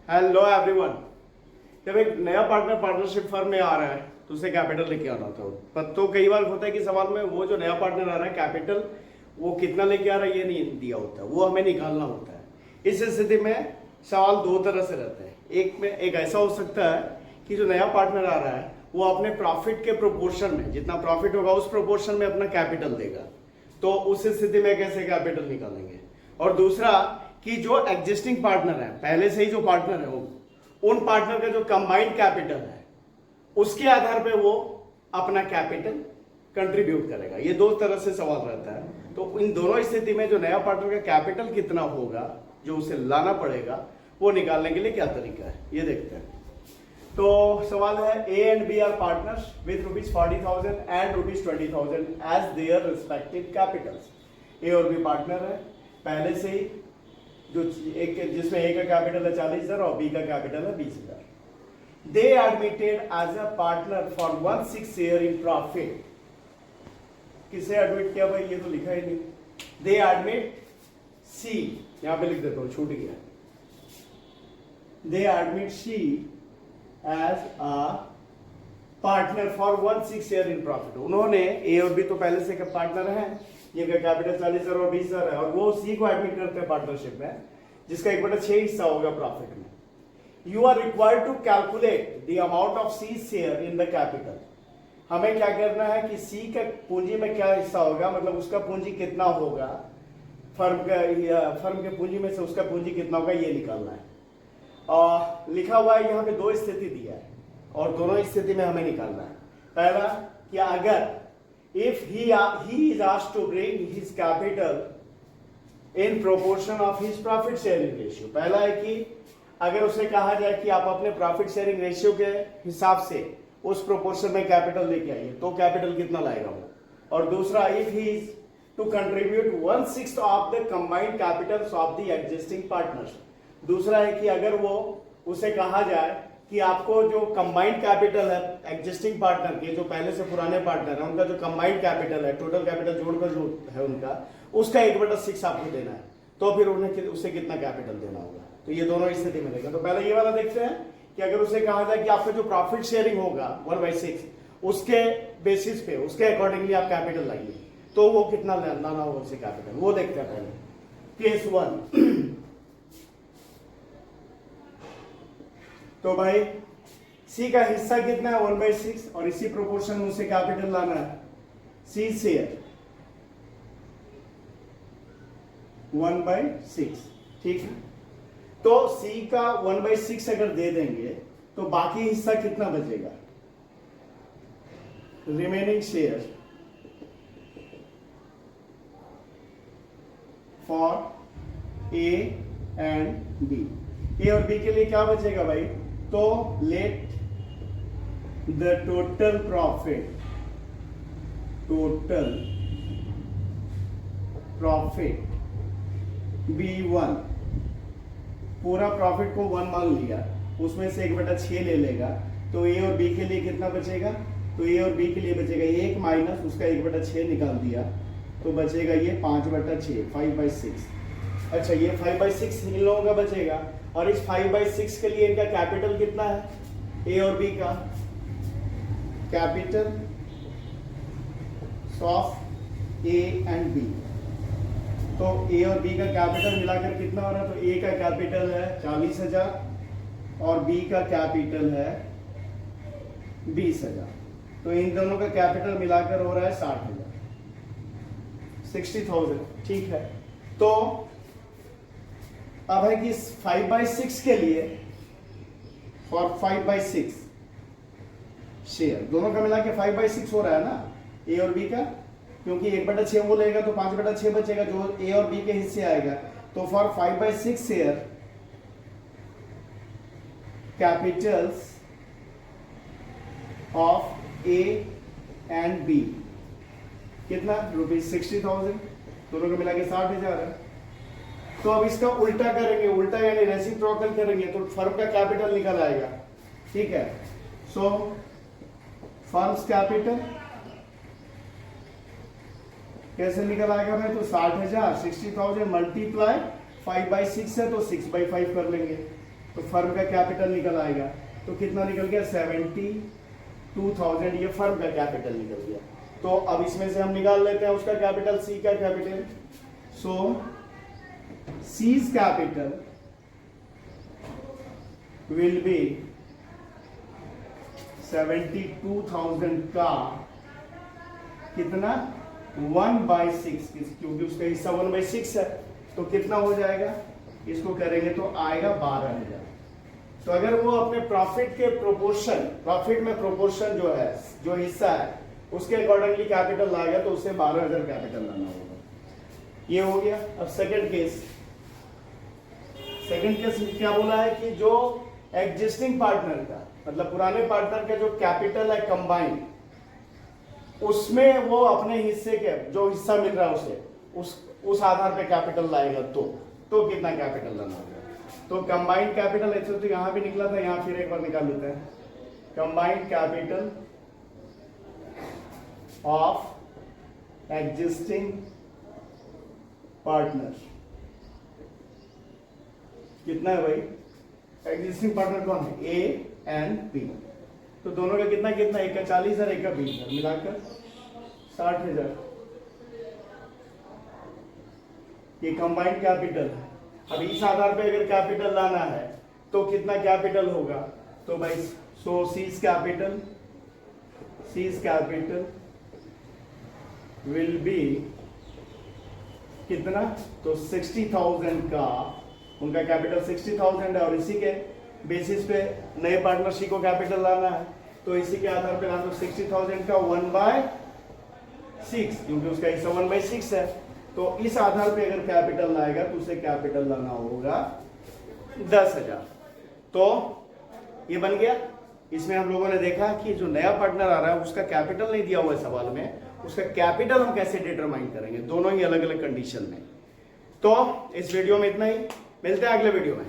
Hello everyone. जब एक नया पार्टनर पार्टनरशिप फर्म में आ रहा है तो उसे कैपिटल लेके आना होता है। पर तो कई बार होता है कि सवाल में वो जो नया पार्टनर आ रहा है कैपिटल वो कितना लेके आ रहा है ये नहीं दिया होता, वो हमें निकालना होता है। इस स्थिति में सवाल दो तरह से रहते हैं। एक ऐसा हो सकता है कि जो नया पार्टनर आ रहा है वो अपने प्रॉफिट के प्रोपोर्शन में, जितना प्रॉफिट होगा उस प्रोपोर्शन में अपना कैपिटल देगा, तो उस स्थिति में कैसे कैपिटल निकालेंगे। और दूसरा कि जो एग्जिस्टिंग पार्टनर है, पहले से ही जो पार्टनर है वो उन पार्टनर का जो कंबाइंड कैपिटल है उसके आधार पे वो अपना कैपिटल कंट्रीब्यूट करेगा। ये दो तरह से सवाल रहता है। तो इन दोनों स्थिति में जो नया पार्टनर का कैपिटल कितना होगा जो उसे लाना पड़ेगा वो निकालने के लिए क्या तरीका है ये देखते हैं। तो सवाल है A and B are partners with ₹40,000 and ₹20,000 as their respective capitals. A और बी पार्टनर है पहले से ही, जो एक जिसमें ए का कैपिटल है 40,000 और बी का कैपिटल है 20,000। They admitted as a partner for 1/6 share in profit. किसे एडमिट किया भाई, ये तो लिखा ही नहीं। दे एडमिट सी, यहां पे लिख देता हूं, छूट गया। They admit C as a partner for 1/6 share in profit. उन्होंने, ए और बी तो पहले से पार्टनर हैं, जिनका कैपिटल 40,000 और 20,000 है, और वो सी को एडमिट करते हैं पार्टनरशिप में, जिसका 1/6 हिस्सा होगा प्रॉफिट में। You are required to calculate the amount of C share in the capital. हमें क्या करना है कि सी का पूंजी में क्या हिस्सा होगा, मतलब उसका पूंजी कितना होगा, फर्म के पूंजी में से उसका पूंजी कितना होगा ये निकालना है। लिखा हुआ है यहाँ पे दो स्थिति दिया है और दोनों स्थिति में हमें निकालना है। पहला कि अगर if he is asked to bring his capital in proportion of his profit sharing ratio। पहला है कि अगर उसे कहा जाए कि आप अपने प्रॉफिट शेयरिंग रेशियो के हिसाब से उस प्रोपोर्शन में कैपिटल लेके आइए तो कैपिटल कितना लाएगा वो। और दूसरा if he is to contribute 1/6 of the combined capitals of the existing partners। दूसरा है कि अगर वो उसे कहा जाए कि आपको जो कंबाइंड कैपिटल है एग्जिस्टिंग पार्टनर के, जो पहले से पुराने पार्टनर है, उनका जो कंबाइंड कैपिटल है, टोटल कैपिटल जोड़कर जो है उनका, उसका 1/6 आपको देना है, तो फिर उन्हें उसे कितना कैपिटल देना होगा। तो ये दोनों स्थिति में देगा। तो पहले ये वाला देखते हैं कि अगर उसे कहा जाए कि आपका जो प्रॉफिट शेयरिंग होगा 1/6 उसके बेसिस पे, उसके अकॉर्डिंगली आप कैपिटल लाइए, तो वो कितना लाना होगा उसे कैपिटल, वो देखते हैं पहले। केस 1 तो भाई सी का हिस्सा कितना है 1/6 और इसी प्रोपोर्शन में उसे कैपिटल लाना है। सी शेयर 1/6, ठीक है। तो सी का 1/6 अगर दे देंगे तो बाकी हिस्सा कितना बचेगा, remaining share for A and B. A और बी के लिए क्या बचेगा भाई, तो let the total profit be 1। पूरा प्रॉफिट को 1 मान लिया, उसमें से 1/6 ले लेगा, तो ए और बी के लिए कितना बचेगा, तो ए और बी के लिए बचेगा 1 माइनस उसका 1/6 निकाल दिया तो बचेगा ये 5/6, 5/6। अच्छा, ये 5/6 इन लोगों का बचेगा। और इस 5/6 के लिए इनका कैपिटल कितना है, ए और बी का capital of A and B. तो ए और बी का कैपिटल मिलाकर कितना हो रहा है, तो ए का कैपिटल है 40,000 और बी का कैपिटल है 20,000। तो इन दोनों का कैपिटल मिलाकर हो रहा है 60,000, 60,000, ठीक है। तो अब है कि 5/6 के लिए, फॉर 5/6 शेयर, दोनों का मिला के 5/6 हो रहा है ना ए और बी का, क्योंकि 1/6 वो लेगा तो 5/6 बचेगा जो ए और बी के हिस्से आएगा। तो for 5/6 share capitals of A and B कितना, ₹60,000, दोनों का मिला के 60,000 है। तो अब इसका उल्टा करेंगे, उल्टा यानी रेसिप्रोकल करेंगे तो फर्म का कैपिटल निकल आएगा, ठीक है। सो फर्म्स कैपिटल कैसे निकल आएगा भाई, तो 60,000, 60,000 मल्टीप्लाई 5/6 है तो 6/5 कर लेंगे तो फर्म का कैपिटल निकल आएगा। तो कितना निकल गया? 72,000 ये फर्म का कैपिटल निकल गया। तो अब इसमें से हम निकाल लेते हैं उसका कैपिटल, सी का capital. So seize capital will be 72,000 का कितना 1/6, क्योंकि उसका हिस्सा 1/6 है। तो कितना हो जाएगा? इसको करेंगे तो आएगा 12,000। तो अगर वो अपने प्रॉफिट के प्रोपोर्शन, प्रॉफिट में प्रोपोर्शन जो है, जो हिस्सा है उसके अकॉर्डिंगली कैपिटल लाएगा तो उसे 12,000 कैपिटल लाना होगा। ये हो गया। अब सेकंड केस में क्या बोला है कि जो एग्जिस्टिंग पार्टनर का, मतलब पुराने पार्टनर का जो कैपिटल है कंबाइंड, उसमें वो अपने हिस्से के जो हिस्सा मिल रहा है उसे उस आधार पे कैपिटल लाएगा। तो कितना कैपिटल लाना होगा? तो कंबाइंड कैपिटल ऐसे तो यहां भी निकला था, यहां फिर एक बार निकाल लेते हैं। Combined capital of existing partner कितना है भाई? एग्जिस्टिंग पार्टनर कौन है? A and B. तो दोनों का कितना कितना? एक का 40,000, एक का 20,000, मिलाकर 60,000। ये कंबाइंड कैपिटल है। अब इस आधार पे अगर कैपिटल लाना है तो कितना कैपिटल होगा? तो भाई सो सीज कैपिटल विल बी कितना? तो 60,000 का, उनका कैपिटल 60,000 है और इसी के बेसिस पे नए पार्टनरशिप को कैपिटल लाना है। तो इसी के आधार पे लाना, 60,000 का 1/6, क्योंकि उसका हिस्सा 1/6 है। तो इस आधार पे अगर कैपिटल लाएगा तो उसे कैपिटल लाना होगा 10,000। तो ये बन गया। इसमें हम लोगों ने देखा कि जो नया पार्टनर आ रहा है उसका कैपिटल नहीं दिया हुआ है सवाल में, उसका कैपिटल हम कैसे डिटरमाइन करेंगे, दोनों ही अलग अलग कंडीशन में। तो इस वीडियो में इतना ही, मिलते हैं अगले वीडियो में।